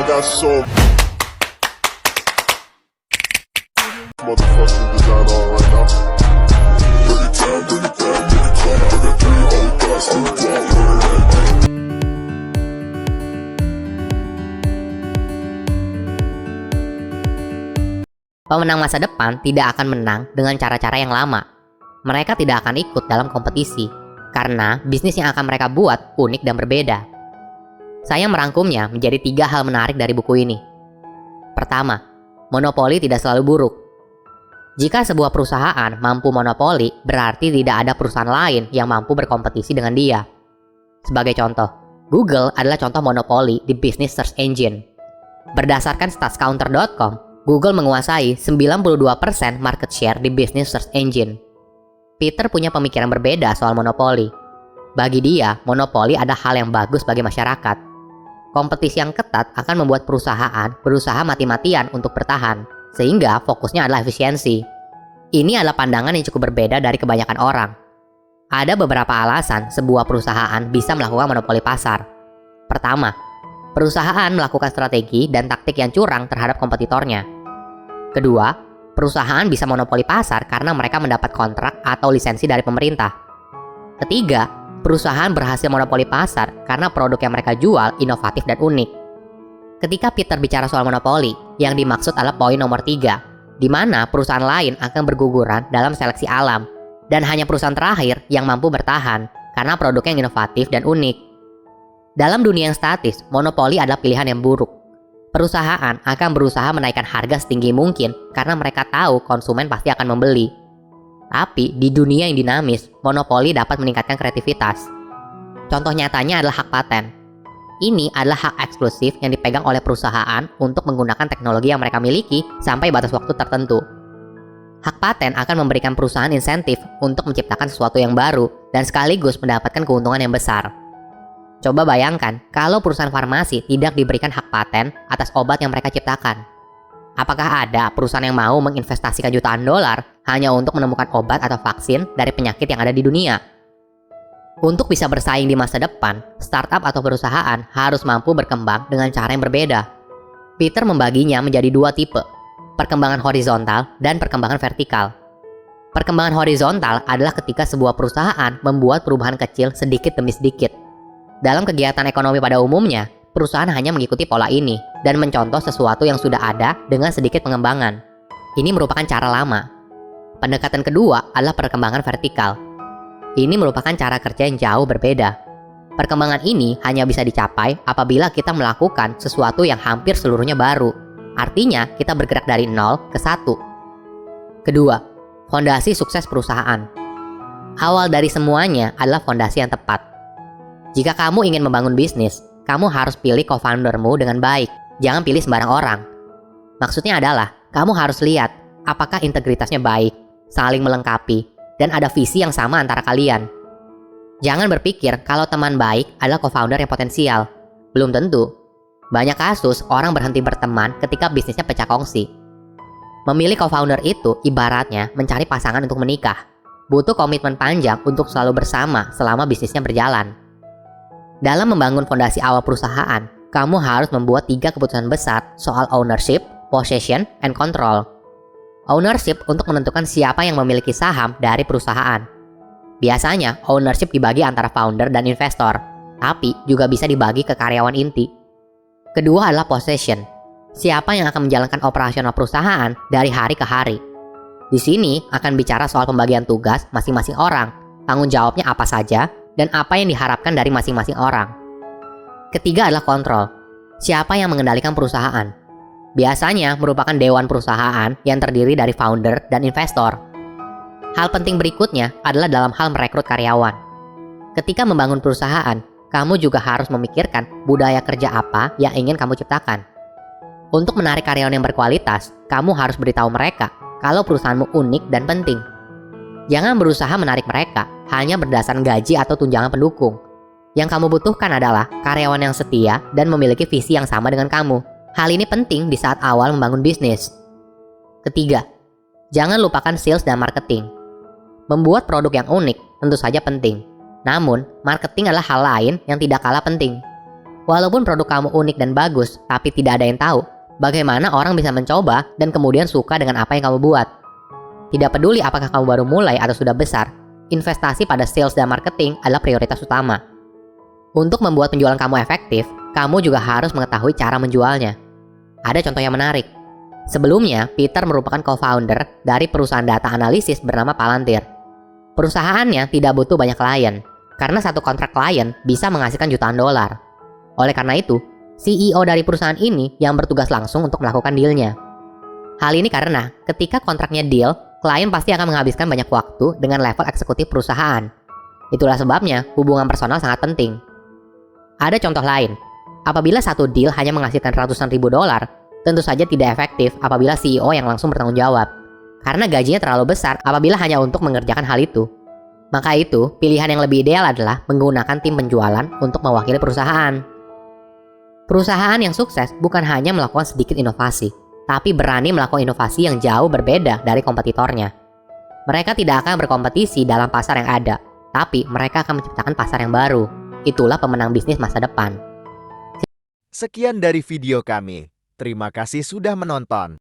got so motherfucking design on right now. Bring it down, bring it down, bring it down. I got three old guys to walk. Pemenang masa depan tidak akan menang dengan cara-cara yang lama. Mereka tidak akan ikut dalam kompetisi, karena bisnis yang akan mereka buat unik dan berbeda. Saya merangkumnya menjadi 3 hal menarik dari buku ini. Pertama, monopoli tidak selalu buruk. Jika sebuah perusahaan mampu monopoli, berarti tidak ada perusahaan lain yang mampu berkompetisi dengan dia. Sebagai contoh, Google adalah contoh monopoli di bisnis search engine. Berdasarkan statscounter.com, Google menguasai 92% market share di bisnis search engine. Peter punya pemikiran berbeda soal monopoli. Bagi dia, monopoli adalah hal yang bagus bagi masyarakat. Kompetisi yang ketat akan membuat perusahaan berusaha mati-matian untuk bertahan, sehingga fokusnya adalah efisiensi. Ini adalah pandangan yang cukup berbeda dari kebanyakan orang. Ada beberapa alasan sebuah perusahaan bisa melakukan monopoli pasar. Pertama, perusahaan melakukan strategi dan taktik yang curang terhadap kompetitornya. Kedua, perusahaan bisa monopoli pasar karena mereka mendapat kontrak atau lisensi dari pemerintah. Ketiga, perusahaan berhasil monopoli pasar karena produk yang mereka jual inovatif dan unik. Ketika Peter bicara soal monopoli, yang dimaksud adalah poin nomor 3, di mana perusahaan lain akan berguguran dalam seleksi alam, dan hanya perusahaan terakhir yang mampu bertahan karena produknya yang inovatif dan unik. Dalam dunia yang statis, monopoli adalah pilihan yang buruk. Perusahaan akan berusaha menaikkan harga setinggi mungkin karena mereka tahu konsumen pasti akan membeli. Tapi di dunia yang dinamis, monopoli dapat meningkatkan kreativitas. Contoh nyatanya adalah hak paten. Ini adalah hak eksklusif yang dipegang oleh perusahaan untuk menggunakan teknologi yang mereka miliki sampai batas waktu tertentu. Hak paten akan memberikan perusahaan insentif untuk menciptakan sesuatu yang baru dan sekaligus mendapatkan keuntungan yang besar. Coba bayangkan kalau perusahaan farmasi tidak diberikan hak paten atas obat yang mereka ciptakan. Apakah ada perusahaan yang mau menginvestasikan jutaan dolar hanya untuk menemukan obat atau vaksin dari penyakit yang ada di dunia? Untuk bisa bersaing di masa depan, startup atau perusahaan harus mampu berkembang dengan cara yang berbeda. Peter membaginya menjadi 2 tipe, perkembangan horizontal dan perkembangan vertikal. Perkembangan horizontal adalah ketika sebuah perusahaan membuat perubahan kecil sedikit demi sedikit. Dalam kegiatan ekonomi pada umumnya, perusahaan hanya mengikuti pola ini dan mencontoh sesuatu yang sudah ada dengan sedikit pengembangan. Ini merupakan cara lama. Pendekatan kedua adalah perkembangan vertikal. Ini merupakan cara kerja yang jauh berbeda. Perkembangan ini hanya bisa dicapai apabila kita melakukan sesuatu yang hampir seluruhnya baru. Artinya, kita bergerak dari 0 ke 1. Kedua, fondasi sukses perusahaan. Awal dari semuanya adalah fondasi yang tepat. Jika kamu ingin membangun bisnis, kamu harus pilih co-foundermu dengan baik. Jangan pilih sembarang orang. Maksudnya adalah, kamu harus lihat apakah integritasnya baik, saling melengkapi, dan ada visi yang sama antara kalian. Jangan berpikir kalau teman baik adalah co-founder yang potensial. Belum tentu. Banyak kasus orang berhenti berteman ketika bisnisnya pecah kongsi. Memilih co-founder itu ibaratnya mencari pasangan untuk menikah. Butuh komitmen panjang untuk selalu bersama selama bisnisnya berjalan. Dalam membangun fondasi awal perusahaan, kamu harus membuat 3 keputusan besar soal ownership, possession, and control. Ownership untuk menentukan siapa yang memiliki saham dari perusahaan. Biasanya, ownership dibagi antara founder dan investor, tapi juga bisa dibagi ke karyawan inti. Kedua adalah possession. Siapa yang akan menjalankan operasional perusahaan dari hari ke hari. Di sini akan bicara soal pembagian tugas masing-masing orang, tanggung jawabnya apa saja, dan apa yang diharapkan dari masing-masing orang. Ketiga adalah kontrol. Siapa yang mengendalikan perusahaan? Biasanya merupakan dewan perusahaan yang terdiri dari founder dan investor. Hal penting berikutnya adalah dalam hal merekrut karyawan. Ketika membangun perusahaan, kamu juga harus memikirkan budaya kerja apa yang ingin kamu ciptakan. Untuk menarik karyawan yang berkualitas, kamu harus beritahu mereka kalau perusahaanmu unik dan penting. Jangan berusaha menarik mereka hanya berdasarkan gaji atau tunjangan pendukung. Yang kamu butuhkan adalah karyawan yang setia dan memiliki visi yang sama dengan kamu. Hal ini penting di saat awal membangun bisnis. Ketiga, jangan lupakan sales dan marketing. Membuat produk yang unik tentu saja penting. Namun, marketing adalah hal lain yang tidak kalah penting. Walaupun produk kamu unik dan bagus, tapi tidak ada yang tahu bagaimana orang bisa mencoba dan kemudian suka dengan apa yang kamu buat. Tidak peduli apakah kamu baru mulai atau sudah besar, investasi pada sales dan marketing adalah prioritas utama. Untuk membuat penjualan kamu efektif, kamu juga harus mengetahui cara menjualnya. Ada contoh yang menarik. Sebelumnya, Peter merupakan co-founder dari perusahaan data analisis bernama Palantir. Perusahaannya tidak butuh banyak klien, karena satu kontrak klien bisa menghasilkan jutaan dolar. Oleh karena itu, CEO dari perusahaan ini yang bertugas langsung untuk melakukan dealnya. Hal ini karena ketika kontraknya deal, klien pasti akan menghabiskan banyak waktu dengan level eksekutif perusahaan. Itulah sebabnya hubungan personal sangat penting. Ada contoh lain. Apabila satu deal hanya menghasilkan ratusan ribu dolar, tentu saja tidak efektif apabila CEO yang langsung bertanggung jawab. Karena gajinya terlalu besar apabila hanya untuk mengerjakan hal itu. Maka itu, pilihan yang lebih ideal adalah menggunakan tim penjualan untuk mewakili perusahaan. Perusahaan yang sukses bukan hanya melakukan sedikit inovasi, tapi berani melakukan inovasi yang jauh berbeda dari kompetitornya. Mereka tidak akan berkompetisi dalam pasar yang ada, tapi mereka akan menciptakan pasar yang baru. Itulah pemenang bisnis masa depan. Sekian dari video kami. Terima kasih sudah menonton.